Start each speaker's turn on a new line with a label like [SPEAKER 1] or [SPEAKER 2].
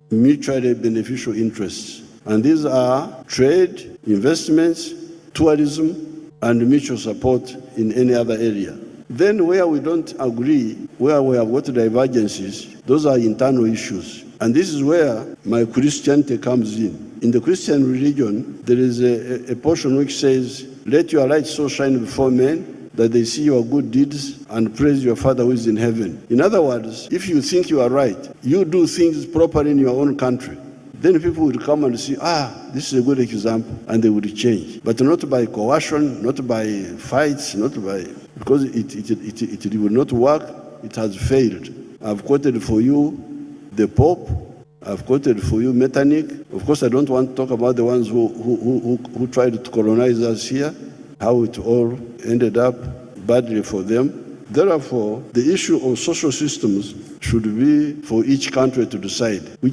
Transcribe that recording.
[SPEAKER 1] mutually beneficial interests. And these are trade, investments, tourism, and mutual support in any other area. Then where we don't agree, where we have got divergences, those are internal issues. And this is where my Christianity comes in. In the Christian religion, there is a portion which says, "Let your light so shine before men that they see your good deeds and praise your Father who is in heaven." In other words, if you think you are right, you do things properly in your own country, then people will come and see, this is a good example, and they will change. But not by coercion, not by fights, because it will not work. It has failed. I've quoted for you the Pope. I've quoted for you Metternich. Of course, I don't want to talk about the ones who tried to colonize us here, how it all ended up badly for them. Therefore, the issue of social systems should be for each country to decide.